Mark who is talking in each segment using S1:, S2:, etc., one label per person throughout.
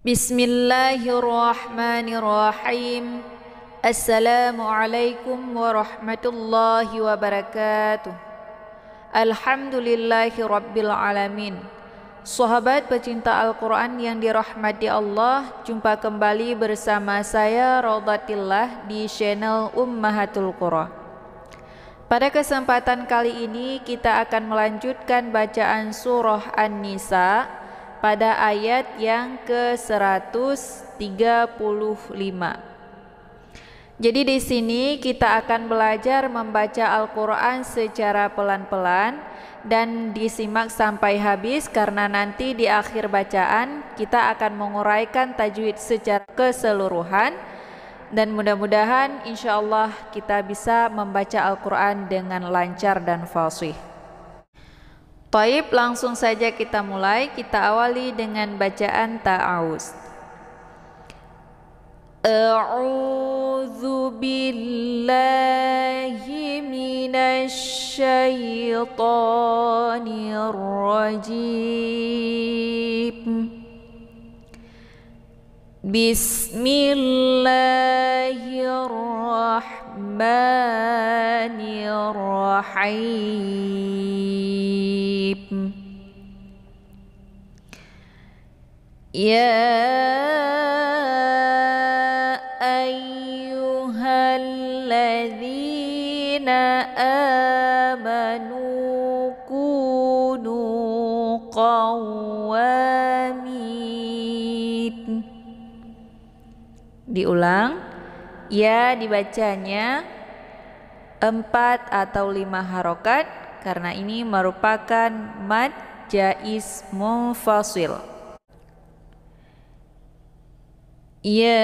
S1: Bismillahirrahmanirrahim. Assalamualaikum warahmatullahi wabarakatuh. Alhamdulillahi rabbil alamin. Sahabat pecinta Al-Quran yang dirahmati Allah, jumpa kembali bersama saya Rodatillah di channel Ummahatul Qura. Pada kesempatan kali ini kita akan melanjutkan bacaan surah An-Nisa pada ayat yang ke-135. Jadi di sini kita akan belajar membaca Al-Quran secara pelan-pelan dan disimak sampai habis, karena nanti di akhir bacaan kita akan menguraikan tajwid secara keseluruhan dan mudah-mudahan insyaallah kita bisa membaca Al-Quran dengan lancar dan fasih. Taib, langsung saja kita mulai. Kita awali dengan bacaan ta'awuz. A'udzu billahi minasy syaithanir rajim. Bismillahirrahmanirrahim. Ya ayyuhalladzina amanu kunu qawwamin. Diulang, ya dibacanya 4 atau 5 harokat karena ini merupakan mad jaiz munfasil. Ya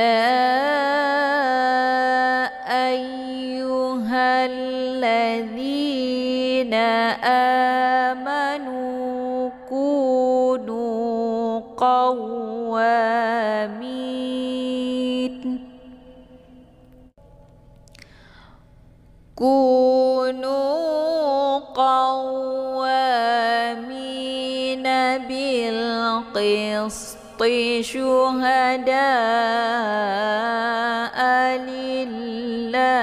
S1: ayyuhalladzina amanu kunu qawwamin. Kunu qawwamina bil qisti syuhada'a lillah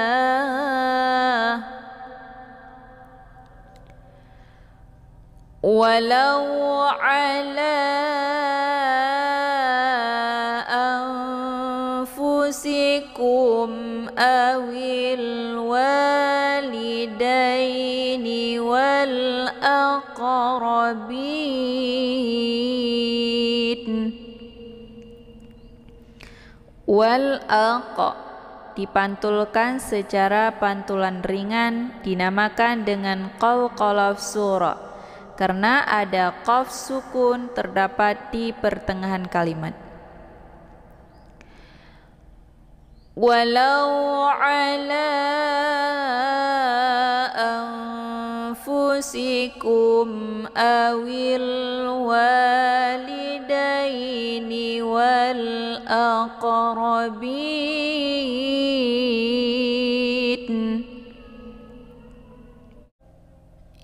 S1: walau ala anfusikum awil walidaini wal aqrabin. Wal aqa dipantulkan secara pantulan ringan, dinamakan dengan qalqalaf surah karena ada qaf sukun terdapat di pertengahan kalimat. Walau ala anfusikum awil walidaini wal aqrabin.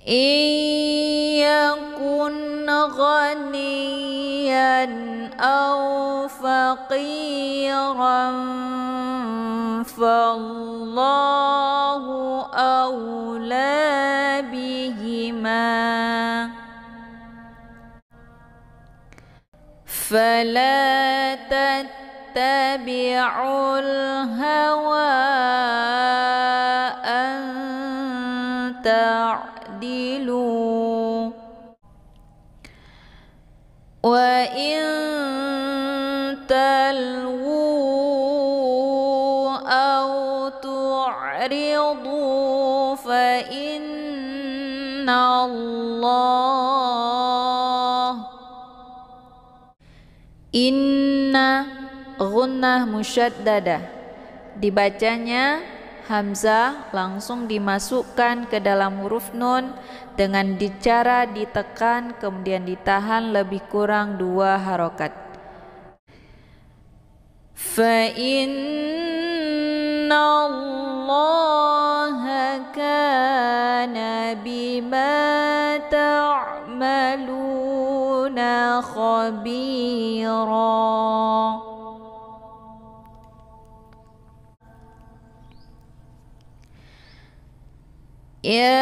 S1: Iyakun ghaniyan aw faqiran fallahu awla bihima fala tattabi'ul hawa an ta'dilu wa in talwu aw tu'ridu fa inna ghunnah musyaddadah dibacanya hamzah langsung dimasukkan ke dalam huruf nun dengan cara ditekan kemudian ditahan lebih kurang 2 harokat. Fa innallaha kana bima ta'maluna khabira. Ya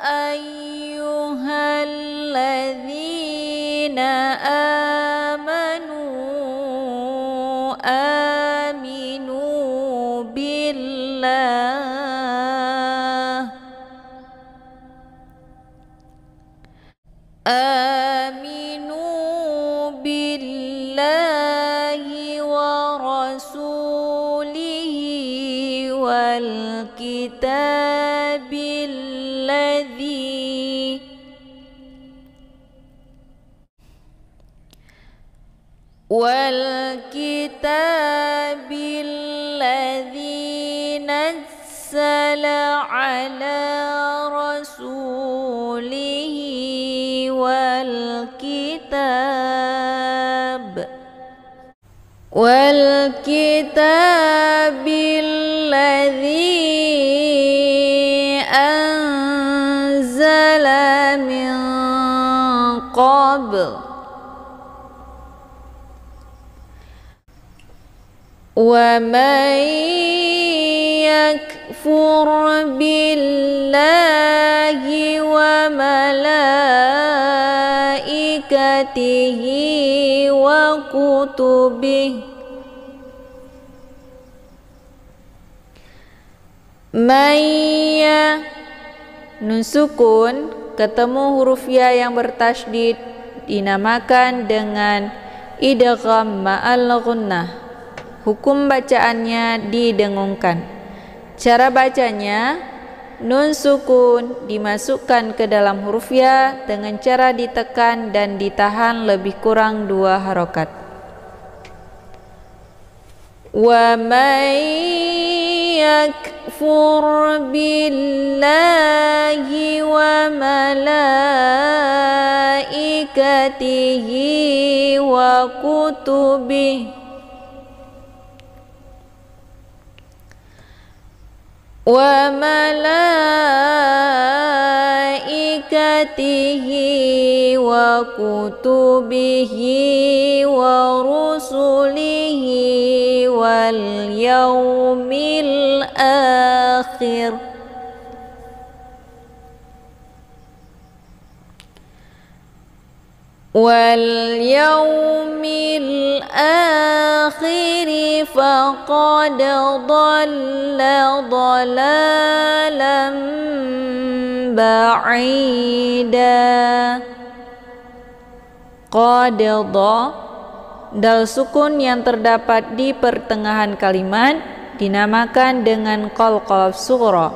S1: ayyuhalladzina amanu aminu billah wa rasulihi wal kitabil ladzi nazzala ala rasulihi wal kitabil ladzi anzala min qabl wa man yakfur billahi wa malaikatihi wa kutubihi Maya nun sukun ketemu huruf ya yang bertasydid dinamakan dengan idgham ma'al gunnah. Hukum bacaannya didengungkan. Cara bacanya, nun sukun dimasukkan ke dalam huruf ya dengan cara ditekan dan ditahan lebih kurang 2 harokat. Wa may yakfur billahi wa malaikatihi wa kutubihi wa malaikatihi wa kutubihi wa rusulihi wal yaumil akhir faqad dhalla dhalalan ba'ida. Qadadha, dal sukun yang terdapat di pertengahan kalimat dinamakan dengan qalqal sughra.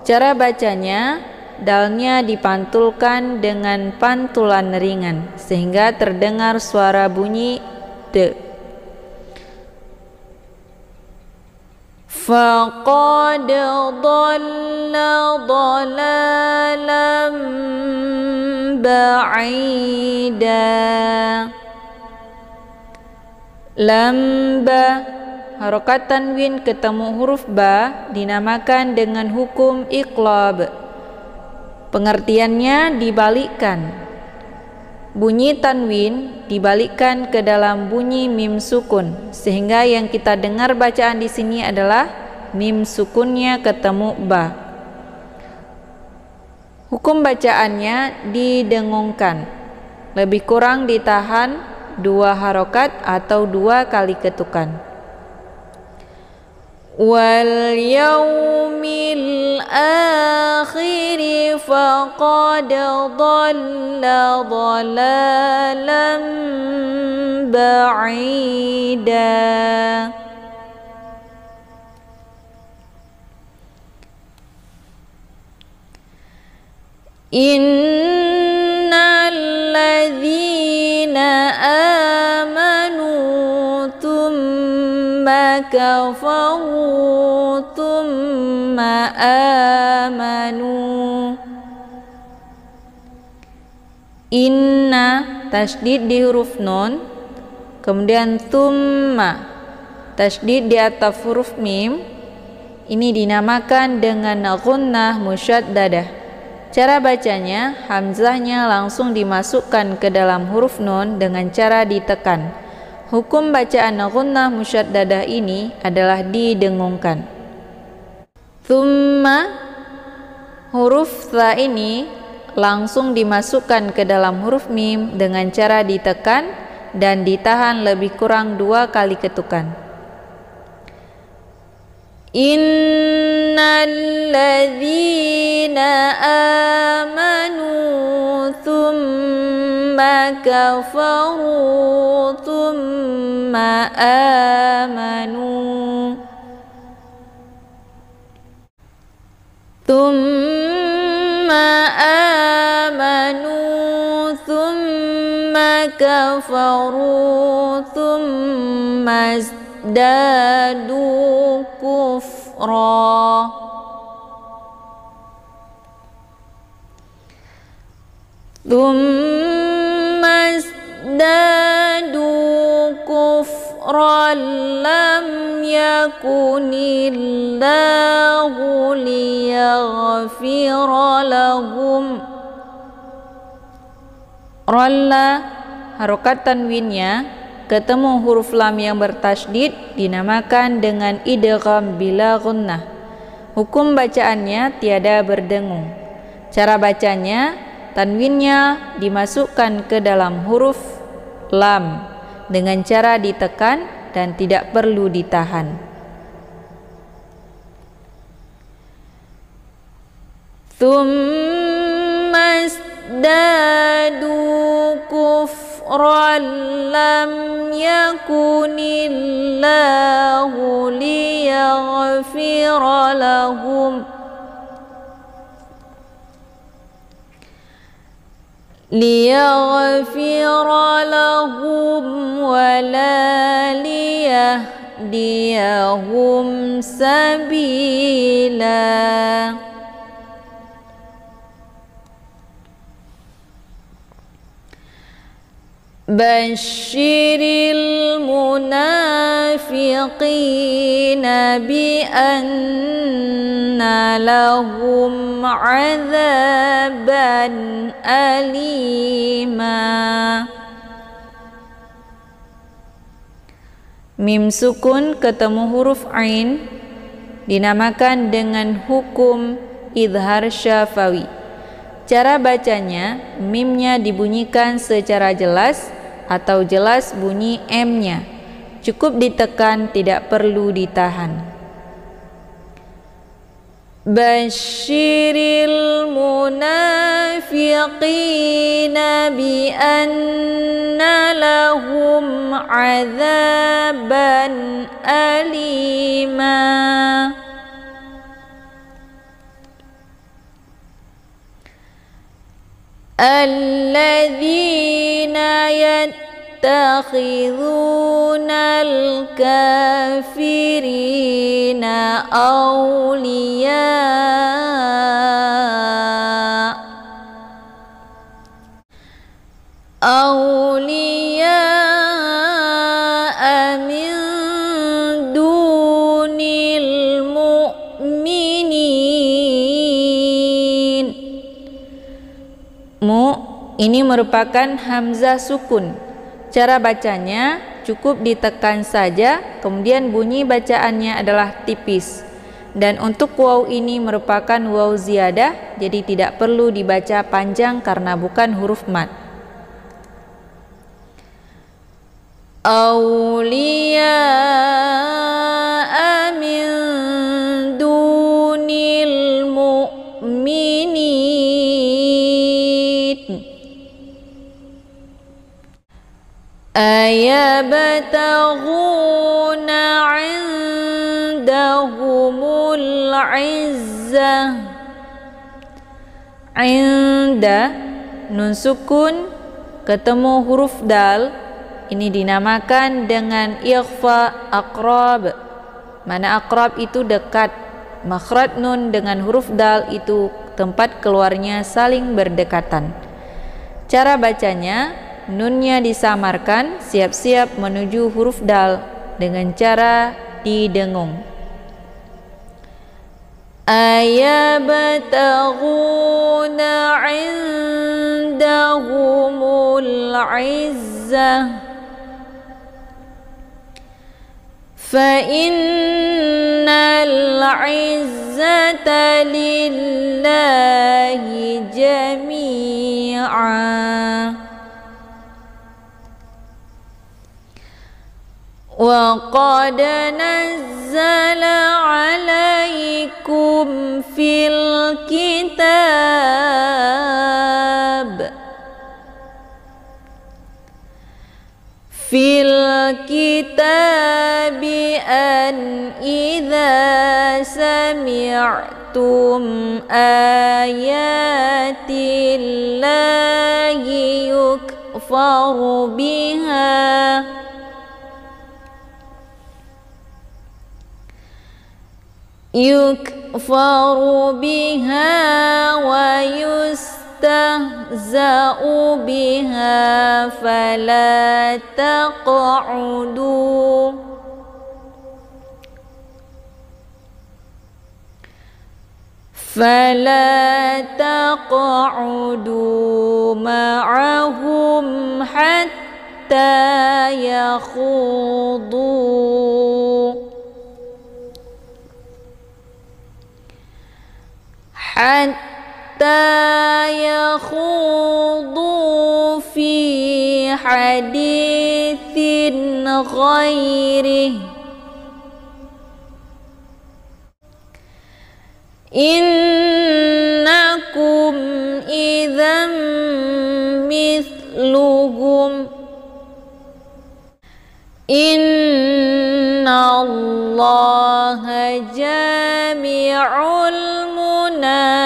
S1: Cara bacanya, dalnya dipantulkan dengan pantulan ringan sehingga terdengar suara bunyi de. Faqad dhalla dhalalan ba'ida. Lamba, harokat tanwin ketemu huruf ba dinamakan dengan hukum iqlab. Pengertiannya dibalikkan. Bunyi tanwin dibalikkan ke dalam bunyi mim sukun, sehingga yang kita dengar bacaan di sini adalah mim sukunnya ketemu ba. Hukum bacaannya didengungkan, lebih kurang ditahan 2 harokat atau 2 kali ketukan. Wal yaumil akhir faqad dhalla dhalalan ba'ida. Innal ladzina amanu thumma kafaru thumma amanu. Inna tasydid di huruf nun, kemudian thumma tasydid di atas huruf mim. Ini dinamakan dengan gunnah musyaddadah. Cara bacanya, hamzahnya langsung dimasukkan ke dalam huruf nun dengan cara ditekan. Hukum bacaan gunnah musyaddadah ini adalah didengungkan. Thumma, huruf tha ini langsung dimasukkan ke dalam huruf mim dengan cara ditekan dan ditahan lebih kurang 2 kali ketukan. Innal ladzina amanu thumma kafaru thumma amanu thumma kafaru thumma izdadu kufra lam yakunillahu liyaghfira lahum. Ralla, harokat tanwinnya ketemu huruf lam yang bertasydid dinamakan dengan idgham bila gunnah. Hukum bacaannya tiada berdengung. Cara bacanya, tanwinnya dimasukkan ke dalam huruf lam dengan cara ditekan dan tidak perlu ditahan. Tsumma izdadu kufran lam yakunillahu liyaghfira lahum wala liyahdiyahum sabila. Basyiril munafiqina bi anna lahum azaban alima. Mim sukun ketemu huruf ain dinamakan dengan hukum idhar syafawi. Cara bacanya, mimnya dibunyikan secara jelas atau jelas bunyi M-nya. Cukup ditekan, tidak perlu ditahan. Basyiril munafiqina bi anna lahum azaban alima. Alladzina yattakhidhuna al-kafirina awliya min dunil mu'minin. Ini merupakan hamzah sukun. Cara bacanya cukup ditekan saja, kemudian bunyi bacaannya adalah tipis. Dan untuk waw ini merupakan waw ziyadah, jadi tidak perlu dibaca panjang karena bukan huruf mad. Awliya min dunil mu'minin. Ayabtaghuna 'indahumul 'izzah. 'Inda nun sukun ketemu huruf dal, ini dinamakan dengan ikhfa aqrab. Mana aqrab itu dekat, makhraj nun dengan huruf dal itu tempat keluarnya saling berdekatan. Cara bacanya, nunnya disamarkan siap-siap menuju huruf dal dengan cara didengung. Ayabtaghuna 'indahumul 'izzah فإن العزة لله جميعا وقد نزل عليكم في الكتاب أن إذا سمعتم آيات الله يكفر بها ويستهزأ بها فلا تقعدوا معهم حتى يخوضوا في حديث غيره إنكم إذا مثلهم إن الله جامع المنافقين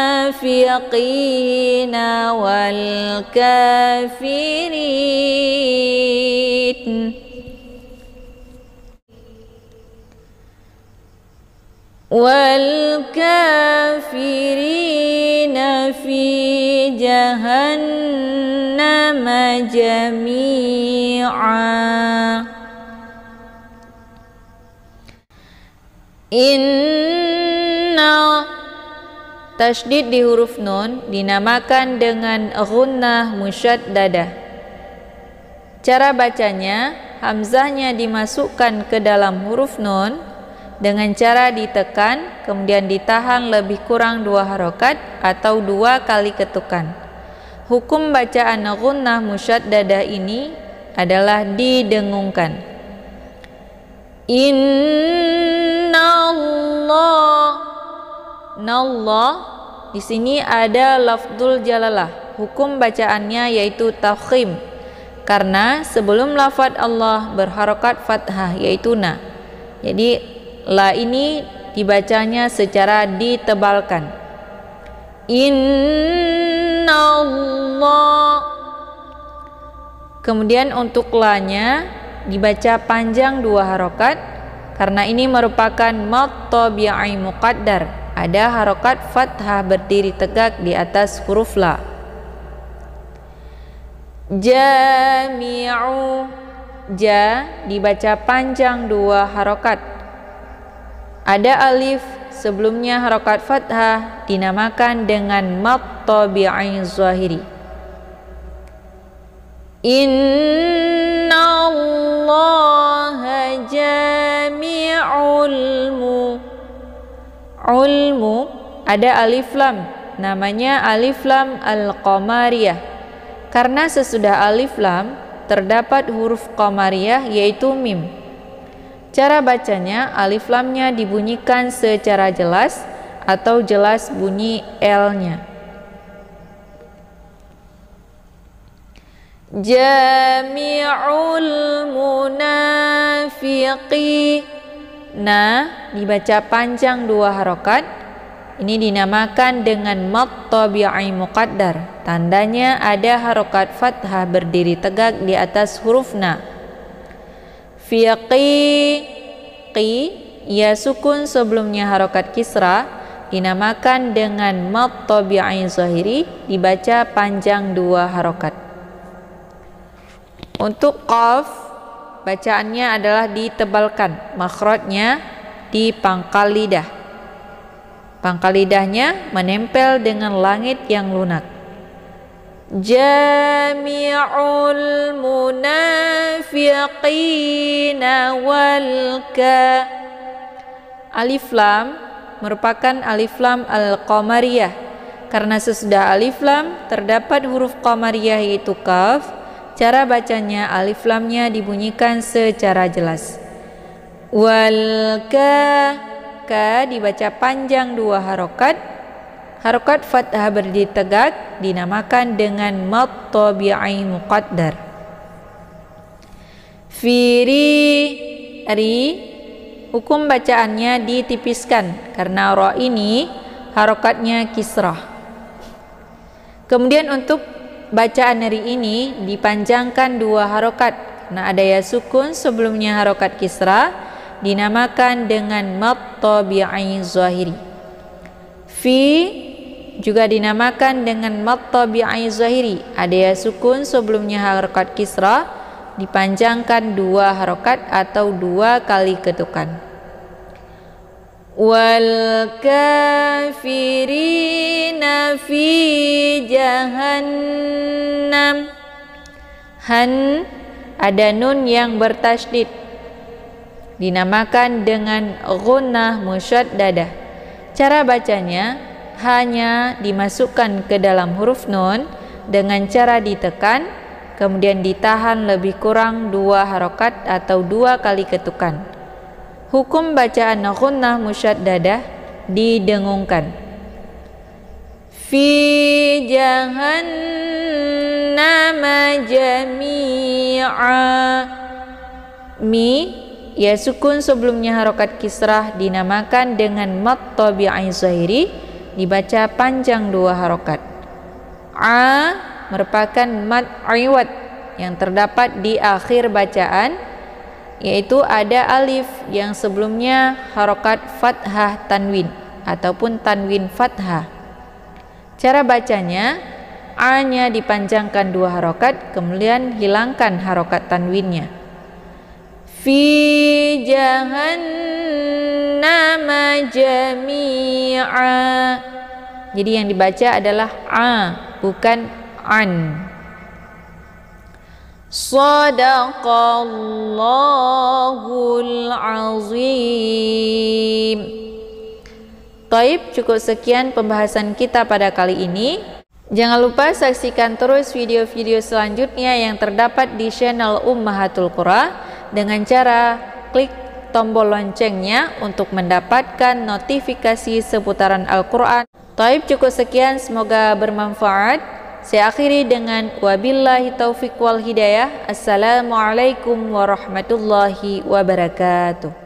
S1: والكافرين في جهنم جميعا Inna tasydid di huruf nun dinamakan dengan ghunnah musyaddadah. Cara bacanya, hamzahnya dimasukkan ke dalam huruf nun dengan cara ditekan kemudian ditahan lebih kurang 2 harokat atau 2 kali ketukan. Hukum bacaan ghunnah musyaddadah ini adalah didengungkan. Nallah di sini ada lafdzul jalalah. Hukum bacaannya yaitu tafkhim karena sebelum lafadz Allah berharokat fathah yaitu na. Jadi la ini dibacanya secara ditebalkan. Innallah. Kemudian untuk la-nya dibaca panjang 2 harokat karena ini merupakan mad tabi'i muqaddar. Ada harokat fathah berdiri tegak di atas huruf la. Jami'u, ja dibaca panjang 2 harokat. Ada alif sebelumnya harokat fathah dinamakan dengan mad tabi'i zahiri. Innallaha jami'ul ulmu, ada alif lam, namanya alif lam al-qamariyah. Karena sesudah alif lam terdapat huruf qamariyah yaitu mim. Cara bacanya, alif lamnya dibunyikan secara jelas atau jelas bunyi L-nya. Jami'ul munafiqina dibaca panjang 2 harokat. Ini dinamakan dengan mad tabi'i muqaddar. Tandanya ada harokat fathah berdiri tegak di atas huruf na. Fiqi, ya sukun sebelumnya harokat kisra dinamakan dengan mad tabi'i zahiri, dibaca panjang 2 harokat. Untuk qaf bacaannya adalah ditebalkan, makhrajnya di pangkal lidah. Pangkal lidahnya menempel dengan langit yang lunak. Jami'ul munafiqina wal ka. Alif lam merupakan alif lam al-qamariyah. Karena sesudah alif lam terdapat huruf qamariyah yaitu kaf, cara bacanya alif lamnya dibunyikan secara jelas. Wal ka dibaca panjang 2 harokat. Harokat fathah berdiri tegak dinamakan dengan mad tabi'i muqaddar. Ri hukum bacaannya ditipiskan karena ra ini harokatnya kisrah. Kemudian untuk bacaan ri ini dipanjangkan 2 harokat karena ada ya sukun sebelumnya harokat kisrah dinamakan dengan mad tabi'i zahiri. Juga dinamakan dengan mad tabi'i zahiri, ada ya sukun sebelumnya harokat kisrah dipanjangkan 2 harokat atau 2 kali ketukan. Wal kafirina fi jahannam. Han ada nun yang bertasydid dinamakan dengan ghunnah musyaddadah. Cara bacanya hanya dimasukkan ke dalam huruf nun dengan cara ditekan, kemudian ditahan lebih kurang 2 harokat atau 2 kali ketukan. Hukum bacaan ghunnah musyaddadah didengungkan. Fi jahannama jami'a. Ya sukun sebelumnya harokat kisrah dinamakan dengan mad tabi'i zahiri, dibaca panjang 2 harokat. Merupakan mad iwad yang terdapat di akhir bacaan, yaitu ada alif yang sebelumnya harokat fathah tanwin ataupun tanwin fathah. Cara bacanya nya dipanjangkan 2 harokat, kemudian hilangkan harokat tanwinnya. Fi jahannama jami'a. Jadi yang dibaca adalah bukan an. Shadaqallahul azim. Taib, cukup sekian pembahasan kita pada kali ini. Jangan lupa saksikan terus video-video selanjutnya yang terdapat di channel Ummahatul Qura dengan cara klik tombol loncengnya untuk mendapatkan notifikasi seputaran Al-Quran. Taib, cukup sekian, semoga bermanfaat. Saya akhiri dengan wabillahi taufiq wal hidayah. Assalamualaikum warahmatullahi wabarakatuh.